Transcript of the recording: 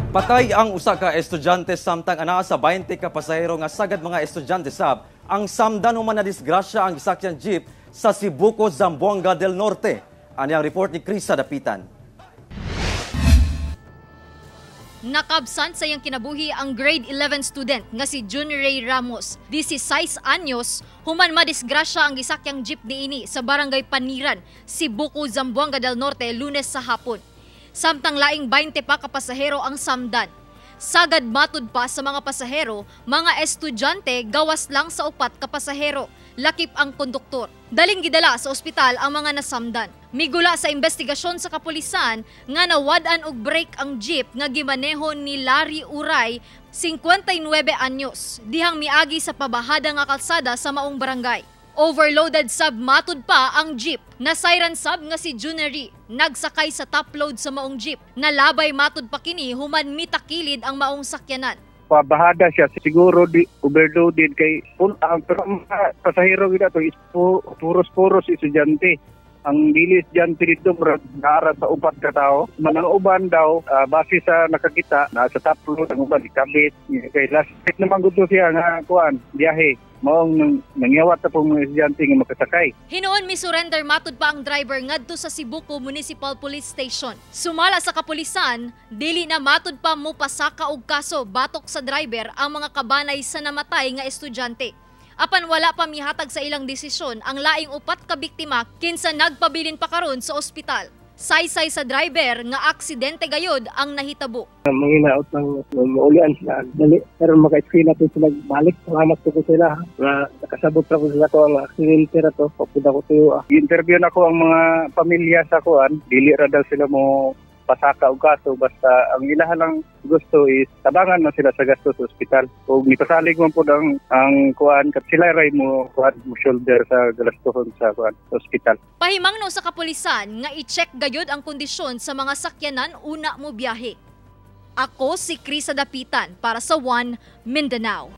Patay ang usa ka estudyante samtang anaa sa 20 ka pasahero nga sagad mga estudyante sab. Ang samdan human na disgrasya ang gisakyang jeep sa Sibuco, Zamboanga del Norte. Ani ang report ni Krisa Dapitan. Nakabsan sa iyang kinabuhi ang grade 11 student nga si Jun Ray Ramos, 16 anyos, human madisgrasya ang gisakyang jeep niini sa barangay Paniran, Sibuco, Zamboanga del Norte, Lunes sa hapon. Samtang laing 20 pa ka pasahero ang samdan. Sagad matud pa sa mga pasahero, mga estudyante gawas lang sa 4 ka pasahero, lakip ang konduktor. Daling gidala sa ospital ang mga nasamdan. Migula sa investigasyon sa kapulisan nga nawad-an og brake ang jeep nga gimaneho ni Larry Uray, 59 anyos, dihang miagi sa pabahada nga kalsada sa maong barangay. Overloaded sab matud pa ang jeep. Nasayran sab nga si Juneri, nagsakay sa top load sa maong jeep. Nalabay matud pa kini human mitakilid ang maong sakyanan. Pabahada siya, siguro di overloaded kay ang mga pasahero gina to is puros estudyante. Ang dili estudyante dito naara sa 4 ka tao. Manang uban daw base sa nakakita na sa top load ang uban ikabit. Kay last week naman gusto siya nga kuan biyahe. Maong nangyawat na po mga estudyante nga makasakay. Hinoon misurrender matud pa ang driver ngadto sa Sibuco Municipal Police Station. Sumala sa kapulisan, dili na matud pa mo pasaka og kaso batok sa driver ang mga kabanay sa namatay nga estudyante. Apan wala pa mihatag sa ilang desisyon ang laing 4 ka biktima kinsa nagpabilin pa karon sa ospital. Saysay sa driver nga aksidente gayod ang nahitabo. Manginaot ng maulian sila. Dali, pero maka-eskwela po sila balik. Salamat po sila. Nakasabot pa po sila ko ang aksidente na to. Papuda ko tuyo. Interview na ko ang mga pamilya sa kuan. Dili ra daw sila mo pasaka og kaso. Basta ang ilahan lang gusto is tabangan na sila sa gasto sa ospital. O nipasalig man po ang kuan. Kat sila ray mo kuan mo shoulder sa gastuhon sa kuan ospital. Pahimangno sa kapulisan nga i-check gayud ang kondisyon sa mga sakyanan una mo biyahe. Ako si Krisa Dapitan para sa One Mindanao.